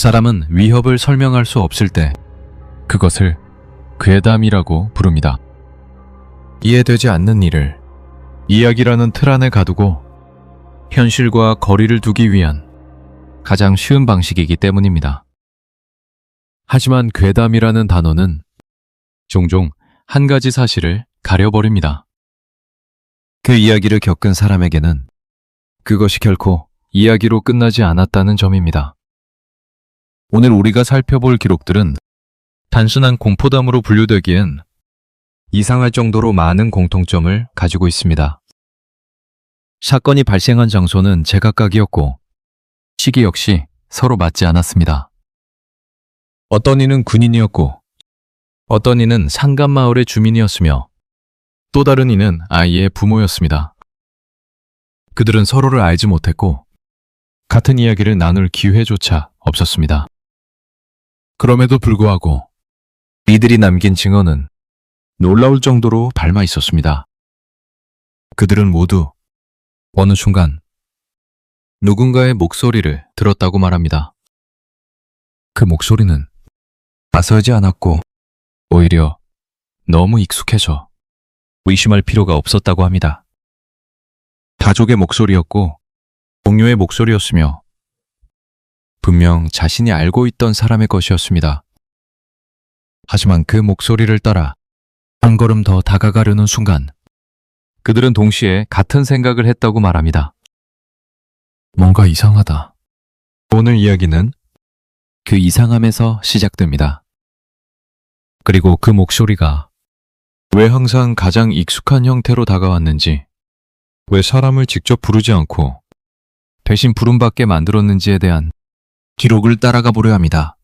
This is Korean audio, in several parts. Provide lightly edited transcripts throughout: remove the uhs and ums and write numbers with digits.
사람은 위협을 설명할 수 없을 때 그것을 괴담이라고 부릅니다. 이해되지 않는 일을 이야기라는 틀 안에 가두고 현실과 거리를 두기 위한 가장 쉬운 방식이기 때문입니다. 하지만 괴담이라는 단어는 종종 한 가지 사실을 가려버립니다. 그 이야기를 겪은 사람에게는 그것이 결코 이야기로 끝나지 않았다는 점입니다. 오늘 우리가 살펴볼 기록들은 단순한 공포담으로 분류되기엔 이상할 정도로 많은 공통점을 가지고 있습니다. 사건이 발생한 장소는 제각각이었고 시기 역시 서로 맞지 않았습니다. 어떤 이는 군인이었고 어떤 이는 상간마을의 주민이었으며 또 다른 이는 아이의 부모였습니다. 그들은 서로를 알지 못했고 같은 이야기를 나눌 기회조차 없었습니다. 그럼에도 불구하고 이들이 남긴 증언은 놀라울 정도로 닮아 있었습니다. 그들은 모두 어느 순간 누군가의 목소리를 들었다고 말합니다. 그 목소리는 낯설지 않았고 오히려 너무 익숙해서 의심할 필요가 없었다고 합니다. 가족의 목소리였고 동료의 목소리였으며 분명 자신이 알고 있던 사람의 것이었습니다. 하지만 그 목소리를 따라 한 걸음 더 다가가려는 순간 그들은 동시에 같은 생각을 했다고 말합니다. 뭔가 이상하다. 오늘 이야기는 그 이상함에서 시작됩니다. 그리고 그 목소리가 왜 항상 가장 익숙한 형태로 다가왔는지, 왜 사람을 직접 부르지 않고 대신 부름받게 만들었는지에 대한 기록을 따라가 보려 합니다.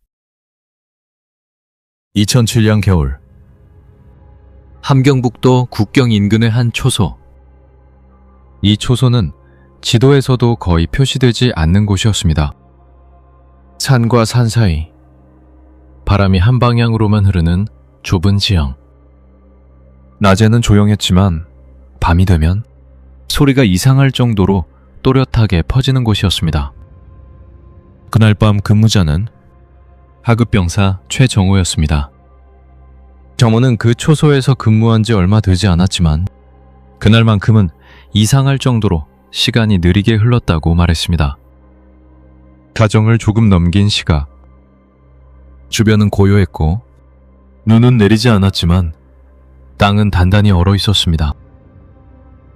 2007년 겨울 함경북도 국경 인근의 한 초소. 이 초소는 지도에서도 거의 표시되지 않는 곳이었습니다. 산과 산 사이, 바람이 한 방향으로만 흐르는 좁은 지형. 낮에는 조용했지만 밤이 되면 소리가 이상할 정도로 또렷하게 퍼지는 곳이었습니다. 그날 밤 근무자는 하급병사 최정호였습니다. 정호는 그 초소에서 근무한 지 얼마 되지 않았지만 그날만큼은 이상할 정도로 시간이 느리게 흘렀다고 말했습니다. 가정을 조금 넘긴 시각. 주변은 고요했고 눈은 내리지 않았지만 땅은 단단히 얼어 있었습니다.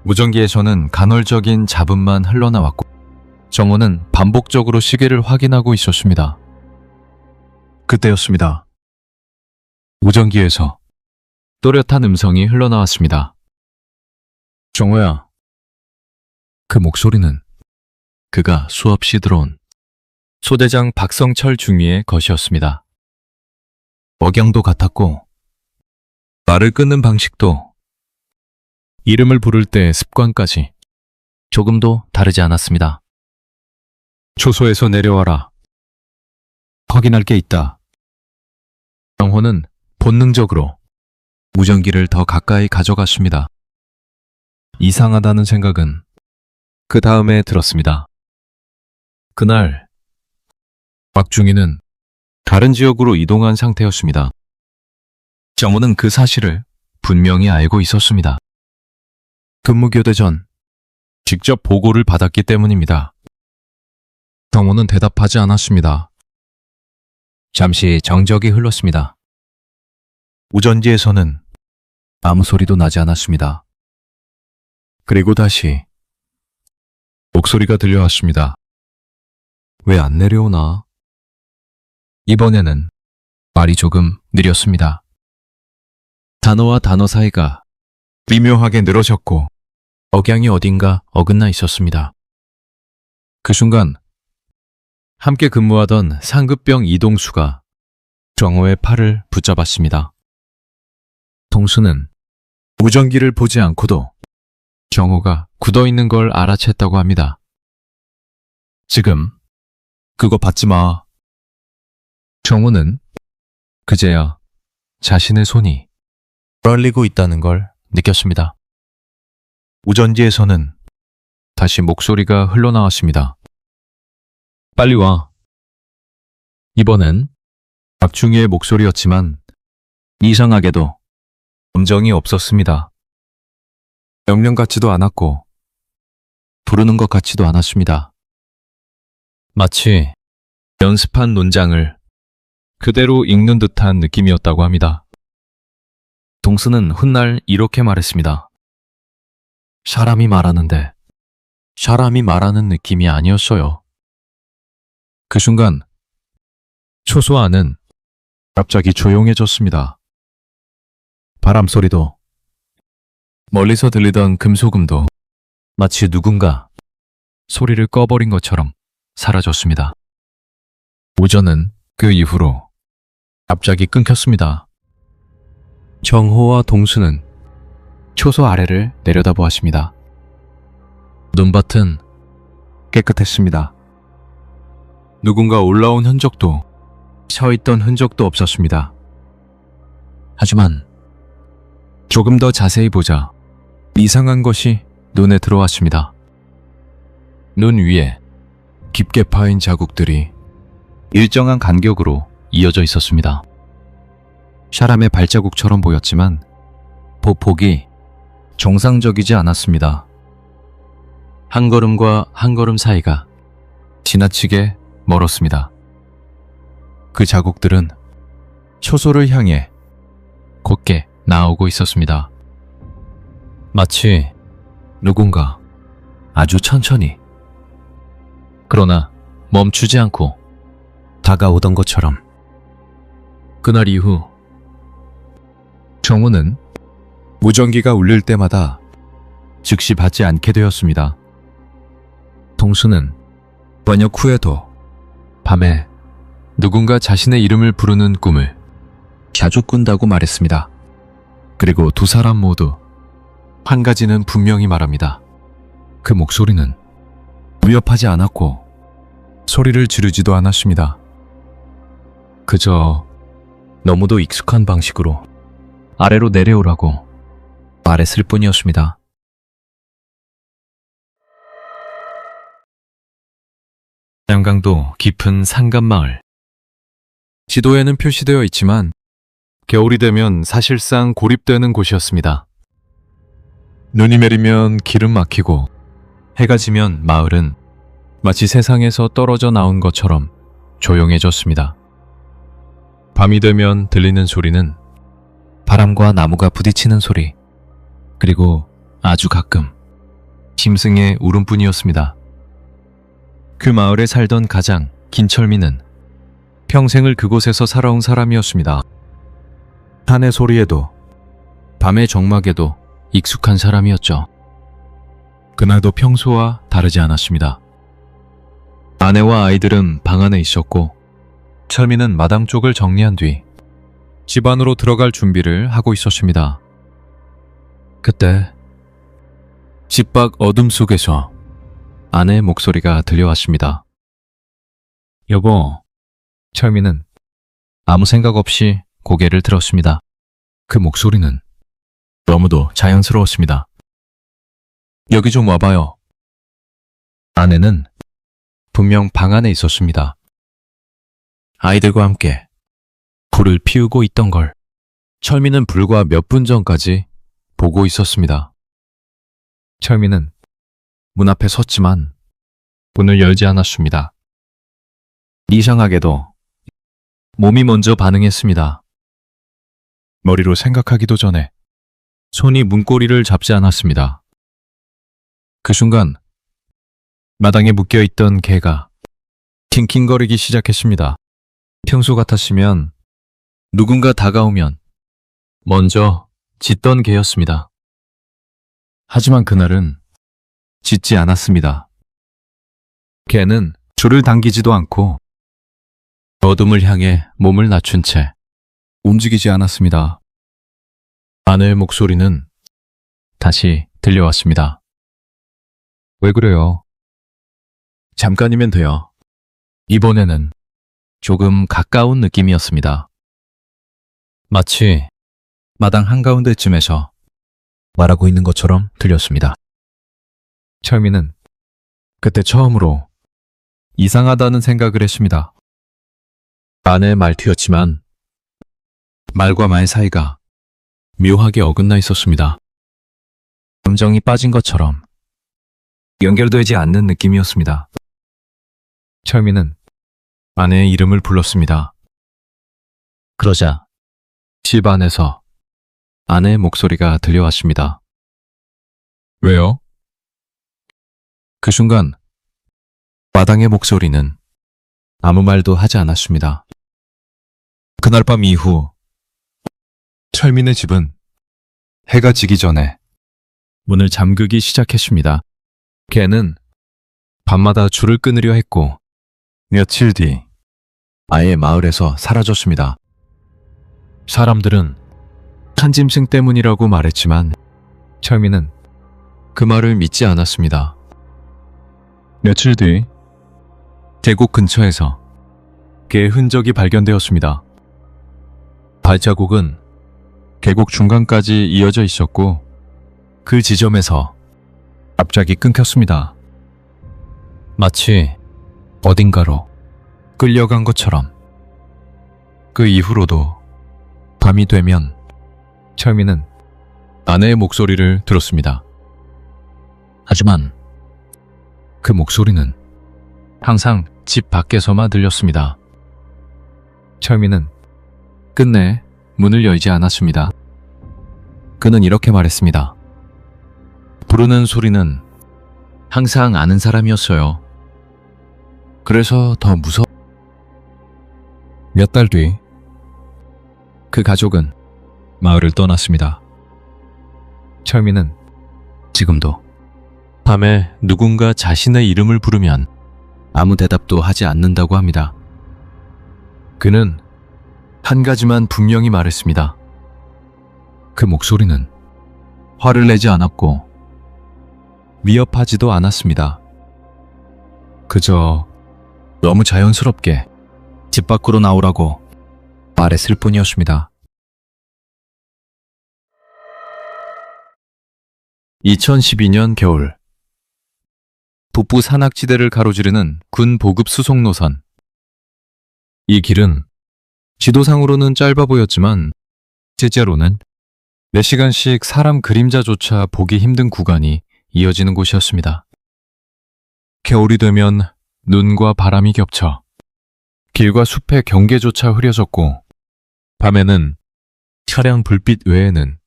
무전기에서는 간헐적인 잡음만 흘러나왔고 정호는 반복적으로 시계를 확인하고 있었습니다. 그때였습니다. 무전기에서 또렷한 음성이 흘러나왔습니다. 정호야. 그 목소리는 그가 수없이 들어온 소대장 박성철 중위의 것이었습니다. 억양도 같았고 말을 끊는 방식도 이름을 부를 때의 습관까지 조금도 다르지 않았습니다. 초소에서 내려와라. 확인할 게 있다. 정호는 본능적으로 무전기를 더 가까이 가져갔습니다. 이상하다는 생각은 그 다음에 들었습니다. 그날 박중희는 다른 지역으로 이동한 상태였습니다. 정호는 그 사실을 분명히 알고 있었습니다. 근무 교대 전 직접 보고를 받았기 때문입니다. 정호는 대답하지 않았습니다. 잠시 정적이 흘렀습니다. 무전지에서는 아무 소리도 나지 않았습니다. 그리고 다시 목소리가 들려왔습니다. 왜 안 내려오나? 이번에는 말이 조금 느렸습니다. 단어와 단어 사이가 미묘하게 늘어졌고 억양이 어딘가 어긋나 있었습니다. 그 순간 함께 근무하던 상급병 이동수가 정호의 팔을 붙잡았습니다. 동수는 무전기를 보지 않고도 정호가 굳어있는 걸 알아챘다고 합니다. 지금 그거 받지 마. 정호는 그제야 자신의 손이 떨리고 있다는 걸 느꼈습니다. 무전지에서는 다시 목소리가 흘러나왔습니다. 빨리 와. 이번엔 박중희의 목소리였지만 이상하게도 감정이 없었습니다. 명령 같지도 않았고 부르는 것 같지도 않았습니다. 마치 연습한 논장을 그대로 읽는 듯한 느낌이었다고 합니다. 동수는 훗날 이렇게 말했습니다. 사람이 말하는데 사람이 말하는 느낌이 아니었어요. 그 순간 초소 안은 갑자기 조용해졌습니다. 바람 소리도 멀리서 들리던 금소금도 마치 누군가 소리를 꺼버린 것처럼 사라졌습니다. 오전은 그 이후로 갑자기 끊겼습니다. 정호와 동수는 초소 아래를 내려다보았습니다. 눈밭은 깨끗했습니다. 누군가 올라온 흔적도 서있던 흔적도 없었습니다. 하지만 조금 더 자세히 보자 이상한 것이 눈에 들어왔습니다. 눈 위에 깊게 파인 자국들이 일정한 간격으로 이어져 있었습니다. 사람의 발자국처럼 보였지만 보폭이 정상적이지 않았습니다. 한 걸음과 한 걸음 사이가 지나치게 멀었습니다. 그 자국들은 초소를 향해 곧게 나오고 있었습니다. 마치 누군가 아주 천천히 그러나 멈추지 않고 다가오던 것처럼. 그날 이후 정우는 무전기가 울릴 때마다 즉시 받지 않게 되었습니다. 동수는 번역 후에도 밤에 누군가 자신의 이름을 부르는 꿈을 자주 꾼다고 말했습니다. 그리고 두 사람 모두 한 가지는 분명히 말합니다. 그 목소리는 위협하지 않았고 소리를 지르지도 않았습니다. 그저 너무도 익숙한 방식으로 아래로 내려오라고 말했을 뿐이었습니다. 양강도 깊은 산간마을. 지도에는 표시되어 있지만 겨울이 되면 사실상 고립되는 곳이었습니다. 눈이 내리면 길은 막히고 해가 지면 마을은 마치 세상에서 떨어져 나온 것처럼 조용해졌습니다. 밤이 되면 들리는 소리는 바람과 나무가 부딪히는 소리, 그리고 아주 가끔 짐승의 울음뿐이었습니다. 그 마을에 살던 가장 김철민은 평생을 그곳에서 살아온 사람이었습니다. 산의 소리에도 밤의 정막에도 익숙한 사람이었죠. 그날도 평소와 다르지 않았습니다. 아내와 아이들은 방 안에 있었고 철민은 마당 쪽을 정리한 뒤 집 안으로 들어갈 준비를 하고 있었습니다. 그때 집 밖 어둠 속에서 아내의 목소리가 들려왔습니다. 여보, 철민은 아무 생각 없이 고개를 들었습니다. 그 목소리는 너무도 자연스러웠습니다. 여기 좀 와봐요. 아내는 분명 방 안에 있었습니다. 아이들과 함께 불을 피우고 있던 걸 철민은 불과 몇 분 전까지 보고 있었습니다. 철민은 문 앞에 섰지만 문을 열지 않았습니다. 이상하게도 몸이 먼저 반응했습니다. 머리로 생각하기도 전에 손이 문고리를 잡지 않았습니다. 그 순간 마당에 묶여있던 개가 킹킹거리기 시작했습니다. 평소 같았으면 누군가 다가오면 먼저 짖던 개였습니다. 하지만 그날은 짖지 않았습니다. 개는 줄을 당기지도 않고 어둠을 향해 몸을 낮춘 채 움직이지 않았습니다. 아내의 목소리는 다시 들려왔습니다. 왜 그래요? 잠깐이면 돼요. 이번에는 조금 가까운 느낌이었습니다. 마치 마당 한가운데쯤에서 말하고 있는 것처럼 들렸습니다. 철민은 그때 처음으로 이상하다는 생각을 했습니다. 아내의 말투였지만 말과 말 사이가 묘하게 어긋나 있었습니다. 감정이 빠진 것처럼 연결되지 않는 느낌이었습니다. 철민은 아내의 이름을 불렀습니다. 그러자 집 안에서 아내의 목소리가 들려왔습니다. 왜요? 그 순간 마당의 목소리는 아무 말도 하지 않았습니다. 그날 밤 이후 철민의 집은 해가 지기 전에 문을 잠그기 시작했습니다. 걔는 밤마다 줄을 끊으려 했고 며칠 뒤 아예 마을에서 사라졌습니다. 사람들은 한짐승 때문이라고 말했지만 철민은 그 말을 믿지 않았습니다. 며칠 뒤 계곡 근처에서 개의 흔적이 발견되었습니다. 발자국은 계곡 중간까지 이어져 있었고 그 지점에서 갑자기 끊겼습니다. 마치 어딘가로 끌려간 것처럼. 그 이후로도 밤이 되면 철민은 아내의 목소리를 들었습니다. 하지만 그 목소리는 항상 집 밖에서만 들렸습니다. 철민은 끝내 문을 열지 않았습니다. 그는 이렇게 말했습니다. 부르는 소리는 항상 아는 사람이었어요. 그래서 더 무서워. 몇 달 뒤 그 가족은 마을을 떠났습니다. 철민은 지금도 밤에 누군가 자신의 이름을 부르면 아무 대답도 하지 않는다고 합니다. 그는 한 가지만 분명히 말했습니다. 그 목소리는 화를 내지 않았고 위협하지도 않았습니다. 그저 너무 자연스럽게 집 밖으로 나오라고 말했을 뿐이었습니다. 2012년 겨울 북부 산악지대를 가로지르는 군 보급 수송 노선. 이 길은 지도상으로는 짧아 보였지만 실제로는 4시간씩 사람 그림자조차 보기 힘든 구간이 이어지는 곳이었습니다. 겨울이 되면 눈과 바람이 겹쳐 길과 숲의 경계조차 흐려졌고 밤에는 차량 불빛 외에는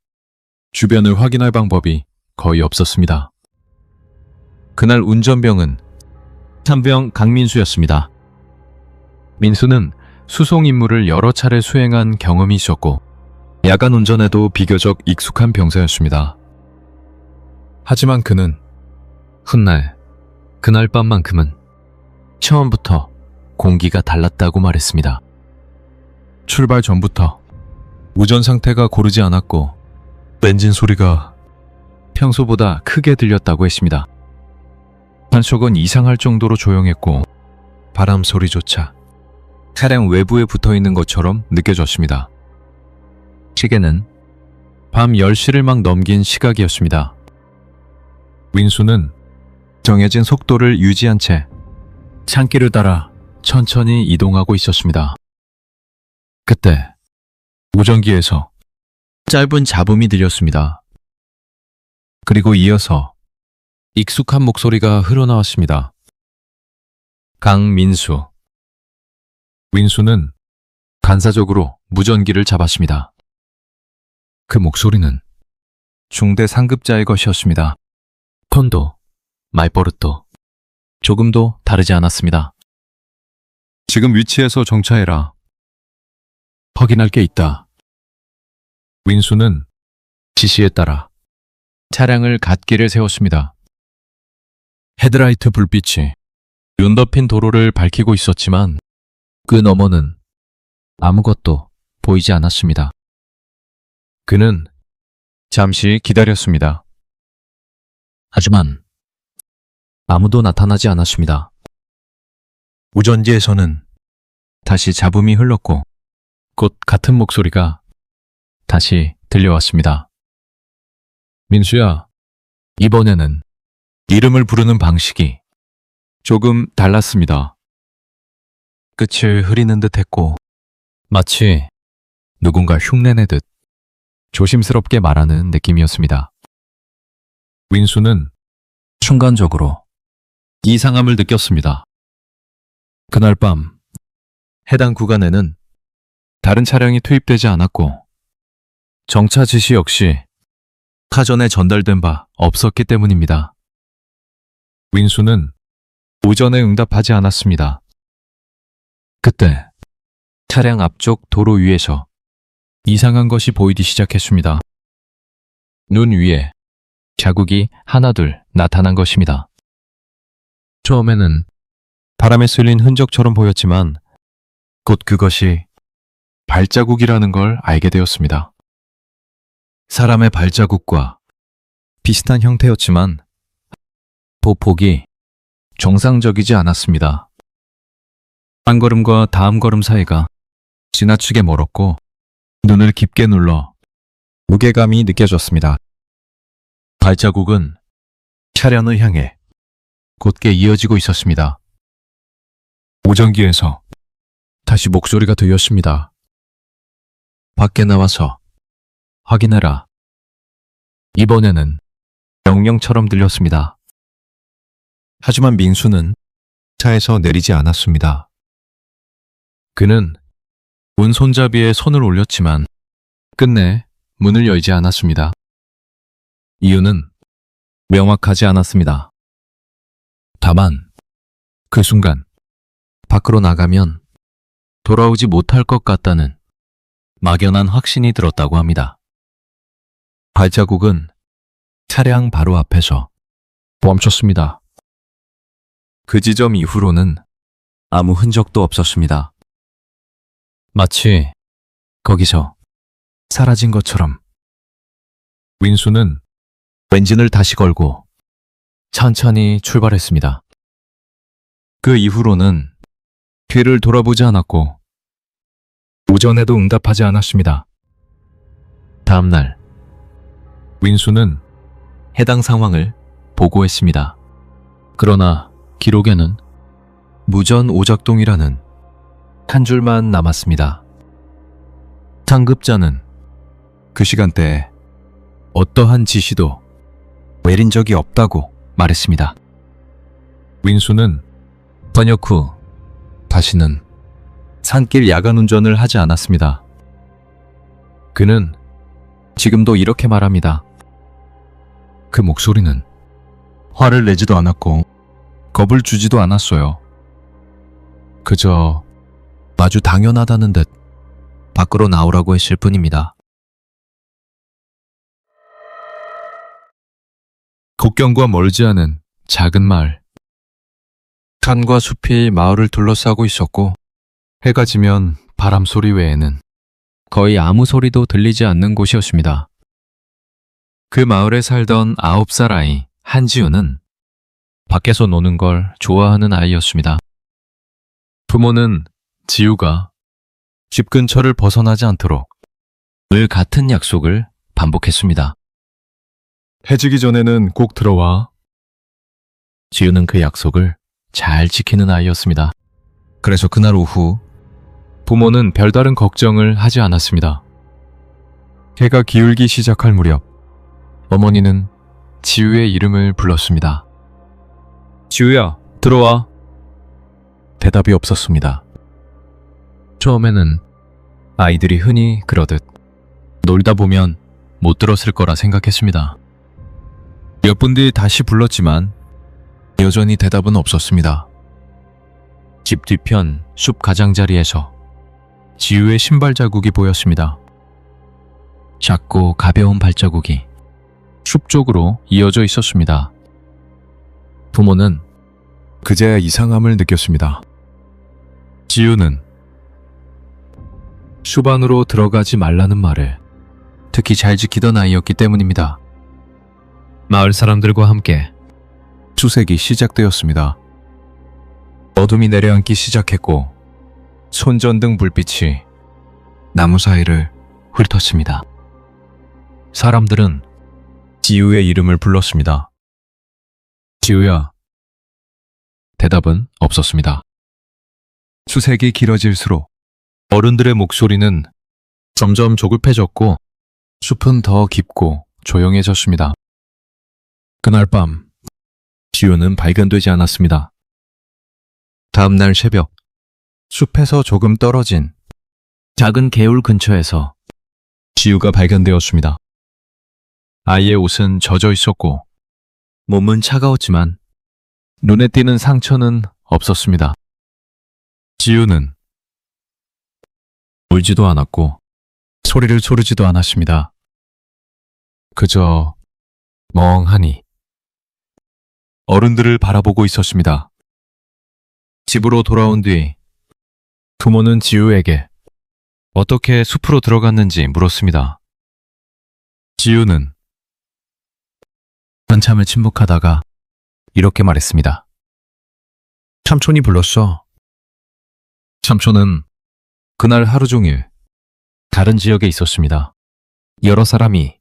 주변을 확인할 방법이 거의 없었습니다. 그날 운전병은 참병 강민수였습니다. 민수는 수송 임무를 여러 차례 수행한 경험이 있었고 야간 운전에도 비교적 익숙한 병사였습니다. 하지만 그는 훗날 그날 밤만큼은 처음부터 공기가 달랐다고 말했습니다. 출발 전부터 우전 상태가 고르지 않았고 엔진 소리가 평소보다 크게 들렸다고 했습니다. 한쪽은 이상할 정도로 조용했고 바람 소리조차 차량 외부에 붙어있는 것처럼 느껴졌습니다. 시계는 밤 10시를 막 넘긴 시각이었습니다. 민수는 정해진 속도를 유지한 채 창길을 따라 천천히 이동하고 있었습니다. 그때 무전기에서 짧은 잡음이 들렸습니다. 그리고 이어서 익숙한 목소리가 흘러나왔습니다. 강민수. 민수는 반사적으로 무전기를 잡았습니다. 그 목소리는 중대 상급자의 것이었습니다. 톤도 말버릇도 조금도 다르지 않았습니다. 지금 위치에서 정차해라. 확인할 게 있다. 민수는 지시에 따라 차량을 갓길에 세웠습니다. 헤드라이트 불빛이 눈 덮인 도로를 밝히고 있었지만 그 너머는 아무것도 보이지 않았습니다. 그는 잠시 기다렸습니다. 하지만 아무도 나타나지 않았습니다. 우전지에서는 다시 잡음이 흘렀고 곧 같은 목소리가 다시 들려왔습니다. 민수야, 이번에는 이름을 부르는 방식이 조금 달랐습니다. 끝을 흐리는 듯 했고 마치 누군가 흉내내듯 조심스럽게 말하는 느낌이었습니다. 윈수는 순간적으로 이상함을 느꼈습니다. 그날 밤 해당 구간에는 다른 차량이 투입되지 않았고 정차 지시 역시 사전에 전달된 바 없었기 때문입니다. 윈수는 오전에 응답하지 않았습니다. 그때 차량 앞쪽 도로 위에서 이상한 것이 보이기 시작했습니다. 눈 위에 자국이 하나둘 나타난 것입니다. 처음에는 바람에 쓸린 흔적처럼 보였지만 곧 그것이 발자국이라는 걸 알게 되었습니다. 사람의 발자국과 비슷한 형태였지만 보폭이 정상적이지 않았습니다. 한 걸음과 다음 걸음 사이가 지나치게 멀었고 눈을 깊게 눌러 무게감이 느껴졌습니다. 발자국은 차량을 향해 곧게 이어지고 있었습니다. 무전기에서 다시 목소리가 들렸습니다. 밖에 나와서 확인해라. 이번에는 명령처럼 들렸습니다. 하지만 민수는 차에서 내리지 않았습니다. 그는 문 손잡이에 손을 올렸지만 끝내 문을 열지 않았습니다. 이유는 명확하지 않았습니다. 다만 그 순간 밖으로 나가면 돌아오지 못할 것 같다는 막연한 확신이 들었다고 합니다. 발자국은 차량 바로 앞에서 멈췄습니다. 그 지점 이후로는 아무 흔적도 없었습니다. 마치 거기서 사라진 것처럼. 윈수는 엔진을 다시 걸고 천천히 출발했습니다. 그 이후로는 뒤를 돌아보지 않았고 오전에도 응답하지 않았습니다. 다음 날 윈수는 해당 상황을 보고했습니다. 그러나 기록에는 무전 오작동이라는 한 줄만 남았습니다. 상급자는 그 시간대에 어떠한 지시도 내린 적이 없다고 말했습니다. 윈수는 번역 후 다시는 산길 야간 운전을 하지 않았습니다. 그는 지금도 이렇게 말합니다. 그 목소리는 화를 내지도 않았고 겁을 주지도 않았어요. 그저 아주 당연하다는 듯 밖으로 나오라고 했을 뿐입니다. 국경과 멀지 않은 작은 마을. 산과 숲이 마을을 둘러싸고 있었고 해가 지면 바람 소리 외에는 거의 아무 소리도 들리지 않는 곳이었습니다. 그 마을에 살던 9살 아이 한지우는 밖에서 노는 걸 좋아하는 아이였습니다. 부모는 지우가 집 근처를 벗어나지 않도록 늘 같은 약속을 반복했습니다. 해지기 전에는 꼭 들어와. 지우는 그 약속을 잘 지키는 아이였습니다. 그래서 그날 오후 부모는 별다른 걱정을 하지 않았습니다. 해가 기울기 시작할 무렵 어머니는 지우의 이름을 불렀습니다. 지우야, 들어와. 대답이 없었습니다. 처음에는 아이들이 흔히 그러듯 놀다 보면 못 들었을 거라 생각했습니다. 몇 분 뒤 다시 불렀지만 여전히 대답은 없었습니다. 집 뒤편 숲 가장자리에서 지우의 신발 자국이 보였습니다. 작고 가벼운 발자국이 숲 쪽으로 이어져 있었습니다. 부모는 그제야 이상함을 느꼈습니다. 지우는 숲 안으로 들어가지 말라는 말을 특히 잘 지키던 아이였기 때문입니다. 마을 사람들과 함께 수색이 시작되었습니다. 어둠이 내려앉기 시작했고 손전등 불빛이 나무 사이를 훑었습니다. 사람들은 지우의 이름을 불렀습니다. 지우야. 대답은 없었습니다. 수색이 길어질수록 어른들의 목소리는 점점 조급해졌고 숲은 더 깊고 조용해졌습니다. 그날 밤 지우는 발견되지 않았습니다. 다음 날 새벽 숲에서 조금 떨어진 작은 개울 근처에서 지우가 발견되었습니다. 아이의 옷은 젖어 있었고 몸은 차가웠지만 눈에 띄는 상처는 없었습니다. 지우는 울지도 않았고 소리를 소르지도 않았습니다. 그저 멍하니 어른들을 바라보고 있었습니다. 집으로 돌아온 뒤 부모는 지우에게 어떻게 숲으로 들어갔는지 물었습니다. 지우는 한참을 침묵하다가 이렇게 말했습니다. 삼촌이 불렀어. 삼촌은 그날 하루 종일 다른 지역에 있었습니다. 여러 사람이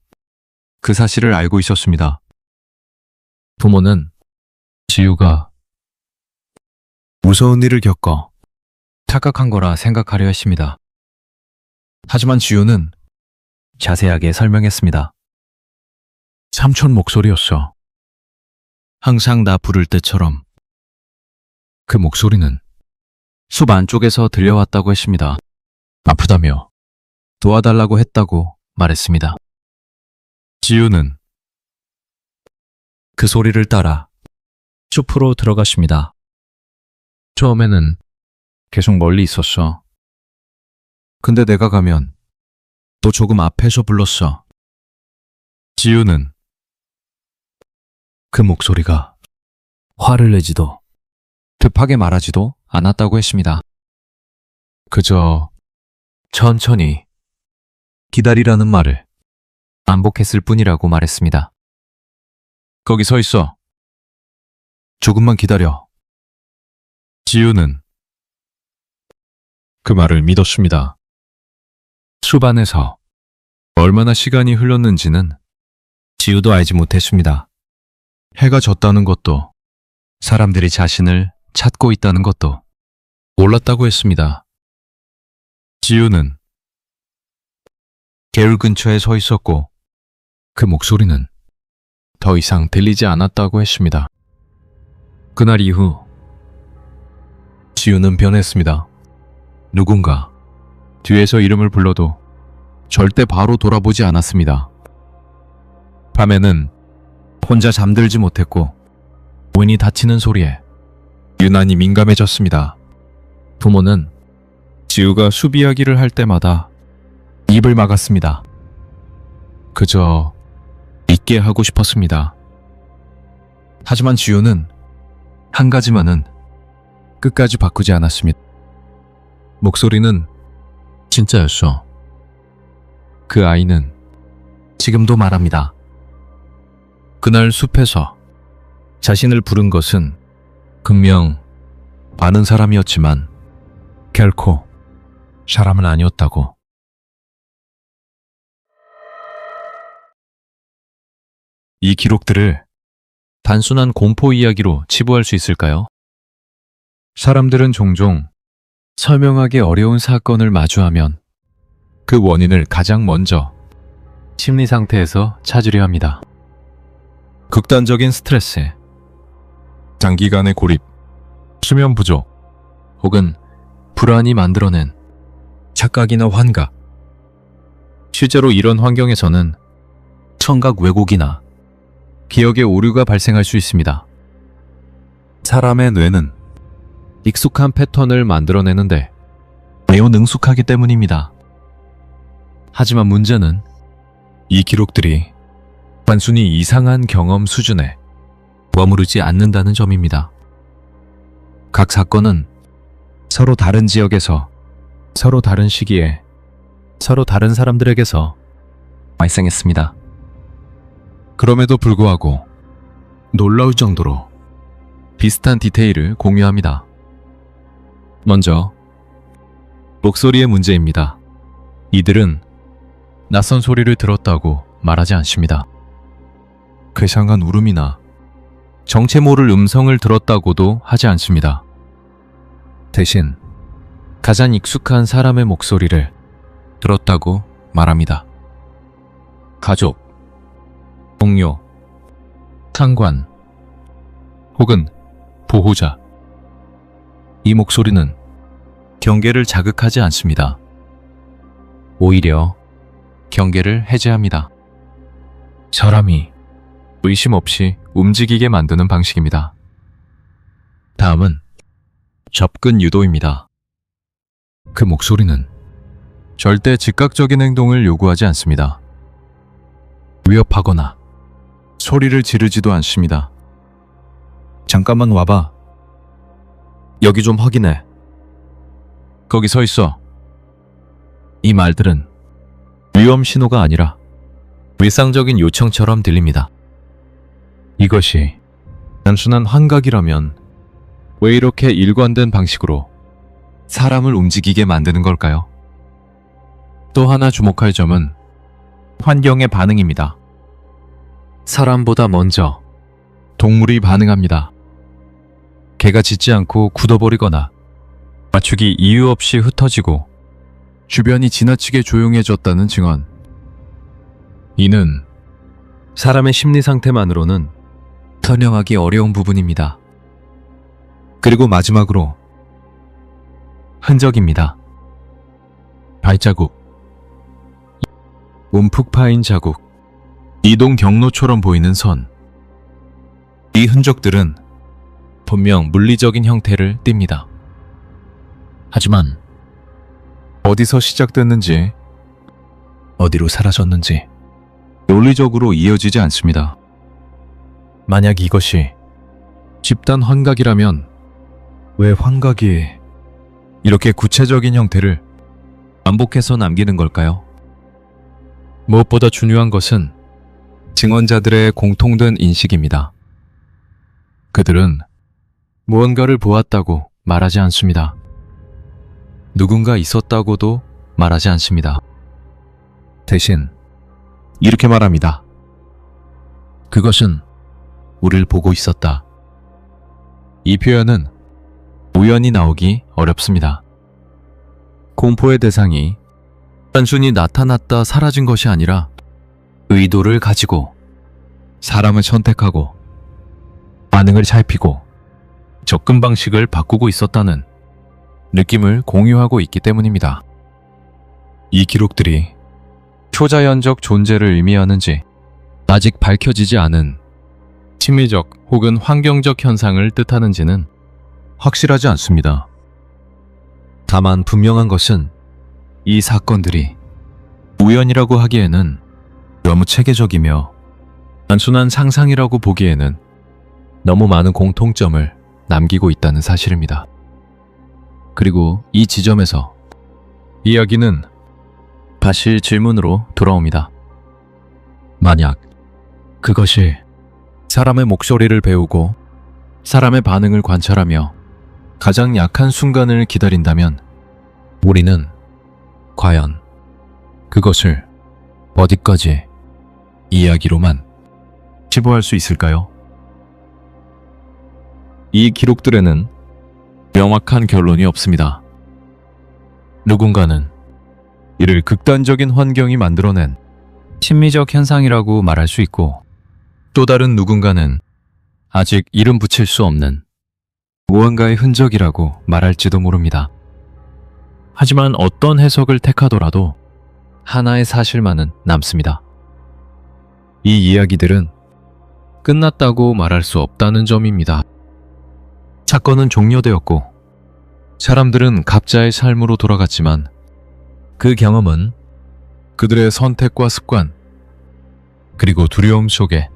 그 사실을 알고 있었습니다. 부모는 지우가 무서운 일을 겪어 착각한 거라 생각하려 했습니다. 하지만 지우는 자세하게 설명했습니다. 삼촌 목소리였어. 항상 나 부를 때처럼. 그 목소리는 숲 안쪽에서 들려왔다고 했습니다. 아프다며 도와달라고 했다고 말했습니다. 지우는 그 소리를 따라 숲으로 들어갔습니다. 처음에는 계속 멀리 있었어. 근데 내가 가면 또 조금 앞에서 불렀어. 지우는 그 목소리가 화를 내지도 급하게 말하지도 않았다고 했습니다. 그저 천천히 기다리라는 말을 반복했을 뿐이라고 말했습니다. 거기 서 있어. 조금만 기다려. 지우는 그 말을 믿었습니다. 숲 안에서 얼마나 시간이 흘렀는지는 지우도 알지 못했습니다. 해가 졌다는 것도 사람들이 자신을 찾고 있다는 것도 몰랐다고 했습니다. 지우는 개울 근처에 서 있었고 그 목소리는 더 이상 들리지 않았다고 했습니다. 그날 이후 지우는 변했습니다. 누군가 뒤에서 이름을 불러도 절대 바로 돌아보지 않았습니다. 밤에는 혼자 잠들지 못했고 문이 닫히는 소리에 유난히 민감해졌습니다. 부모는 지우가 숲 이야기를 할 때마다 입을 막았습니다. 그저 잊게 하고 싶었습니다. 하지만 지우는 한 가지만은 끝까지 바꾸지 않았습니다. 목소리는 진짜였어. 그 아이는 지금도 말합니다. 그날 숲에서 자신을 부른 것은 분명 아는 사람이었지만 결코 사람은 아니었다고. 이 기록들을 단순한 공포 이야기로 치부할 수 있을까요? 사람들은 종종 설명하기 어려운 사건을 마주하면 그 원인을 가장 먼저 심리 상태에서 찾으려 합니다. 극단적인 스트레스, 장기간의 고립, 수면 부족, 혹은 불안이 만들어낸 착각이나 환각. 실제로 이런 환경에서는 청각 왜곡이나 기억의 오류가 발생할 수 있습니다. 사람의 뇌는 익숙한 패턴을 만들어내는데 매우 능숙하기 때문입니다. 하지만 문제는 이 기록들이 단순히 이상한 경험 수준에 머무르지 않는다는 점입니다. 각 사건은 서로 다른 지역에서, 서로 다른 시기에, 서로 다른 사람들에게서 발생했습니다. 그럼에도 불구하고 놀라울 정도로 비슷한 디테일을 공유합니다. 먼저 목소리의 문제입니다. 이들은 낯선 소리를 들었다고 말하지 않습니다. 괴상한 울음이나 정체 모를 음성을 들었다고도 하지 않습니다. 대신 가장 익숙한 사람의 목소리를 들었다고 말합니다. 가족, 동료, 상관, 혹은 보호자. 이 목소리는 경계를 자극하지 않습니다. 오히려 경계를 해제합니다. 사람이 의심 없이 움직이게 만드는 방식입니다. 다음은 접근 유도입니다. 그 목소리는 절대 즉각적인 행동을 요구하지 않습니다. 위협하거나 소리를 지르지도 않습니다. 잠깐만 와봐. 여기 좀 확인해. 거기 서 있어. 이 말들은 위험 신호가 아니라 일상적인 요청처럼 들립니다. 이것이 단순한 환각이라면 왜 이렇게 일관된 방식으로 사람을 움직이게 만드는 걸까요? 또 하나 주목할 점은 환경의 반응입니다. 사람보다 먼저 동물이 반응합니다. 개가 짖지 않고 굳어버리거나 가축이 이유 없이 흩어지고 주변이 지나치게 조용해졌다는 증언. 이는 사람의 심리 상태만으로는 설명하기 어려운 부분입니다. 그리고 마지막으로 흔적입니다. 발자국, 움푹 파인 자국, 이동 경로처럼 보이는 선. 이 흔적들은 분명 물리적인 형태를 띱니다. 하지만 어디서 시작됐는지, 어디로 사라졌는지 논리적으로 이어지지 않습니다. 만약 이것이 집단 환각이라면 왜 환각이 이렇게 구체적인 형태를 반복해서 남기는 걸까요? 무엇보다 중요한 것은 증언자들의 공통된 인식입니다. 그들은 무언가를 보았다고 말하지 않습니다. 누군가 있었다고도 말하지 않습니다. 대신 이렇게 말합니다. 그것은 우리를 보고 있었다. 이 표현은 우연히 나오기 어렵습니다. 공포의 대상이 단순히 나타났다 사라진 것이 아니라 의도를 가지고 사람을 선택하고 반응을 살피고 접근 방식을 바꾸고 있었다는 느낌을 공유하고 있기 때문입니다. 이 기록들이 초자연적 존재를 의미하는지 아직 밝혀지지 않은 심리적 혹은 환경적 현상을 뜻하는지는 확실하지 않습니다. 다만 분명한 것은 이 사건들이 우연이라고 하기에는 너무 체계적이며 단순한 상상이라고 보기에는 너무 많은 공통점을 남기고 있다는 사실입니다. 그리고 이 지점에서 이야기는 다시 질문으로 돌아옵니다. 만약 그것이 사람의 목소리를 배우고 사람의 반응을 관찰하며 가장 약한 순간을 기다린다면 우리는 과연 그것을 어디까지 이야기로만 치부할 수 있을까요? 이 기록들에는 명확한 결론이 없습니다. 누군가는 이를 극단적인 환경이 만들어낸 심리적 현상이라고 말할 수 있고, 또 다른 누군가는 아직 이름 붙일 수 없는 무언가의 흔적이라고 말할지도 모릅니다. 하지만 어떤 해석을 택하더라도 하나의 사실만은 남습니다. 이 이야기들은 끝났다고 말할 수 없다는 점입니다. 사건은 종료되었고 사람들은 각자의 삶으로 돌아갔지만 그 경험은 그들의 선택과 습관 그리고 두려움 속에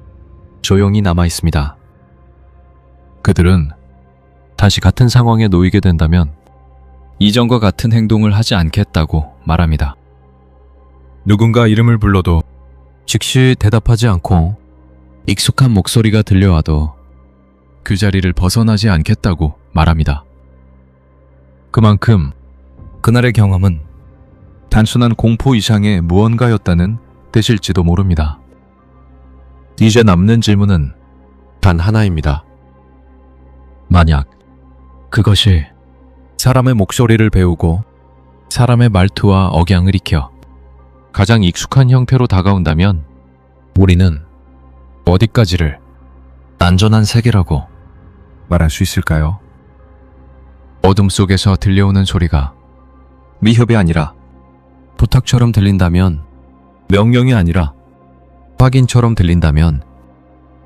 조용히 남아 있습니다. 그들은 다시 같은 상황에 놓이게 된다면 이전과 같은 행동을 하지 않겠다고 말합니다. 누군가 이름을 불러도 즉시 대답하지 않고 익숙한 목소리가 들려와도 그 자리를 벗어나지 않겠다고 말합니다. 그만큼 그날의 경험은 단순한 공포 이상의 무언가였다는 뜻일지도 모릅니다. 이제 남는 질문은 단 하나입니다. 만약 그것이 사람의 목소리를 배우고 사람의 말투와 억양을 익혀 가장 익숙한 형태로 다가온다면 우리는 어디까지를 안전한 세계라고 말할 수 있을까요? 어둠 속에서 들려오는 소리가 위협이 아니라 부탁처럼 들린다면, 명령이 아니라 확인처럼 들린다면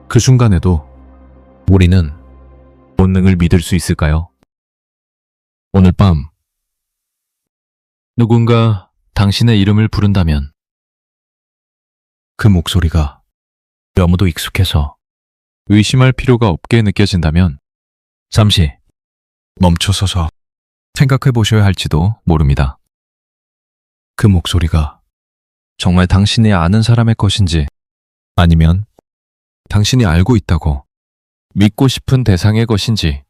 그 순간에도 우리는 본능을 믿을 수 있을까요? 오늘 밤 누군가 당신의 이름을 부른다면 그 목소리가 너무도 익숙해서 의심할 필요가 없게 느껴진다면 잠시 멈춰서서 생각해 보셔야 할지도 모릅니다. 그 목소리가 정말 당신이 아는 사람의 것인지 아니면 당신이 알고 있다고 믿고 싶은 대상의 것인지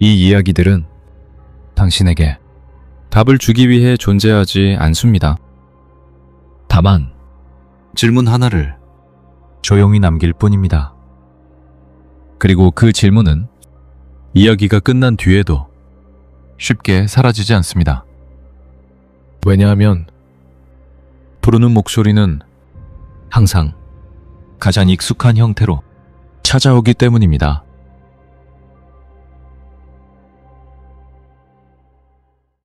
이 이야기들은 당신에게 답을 주기 위해 존재하지 않습니다. 다만 질문 하나를 조용히 남길 뿐입니다. 그리고 그 질문은 이야기가 끝난 뒤에도 쉽게 사라지지 않습니다. 왜냐하면 부르는 목소리는 항상 가장 익숙한 형태로 찾아오기 때문입니다.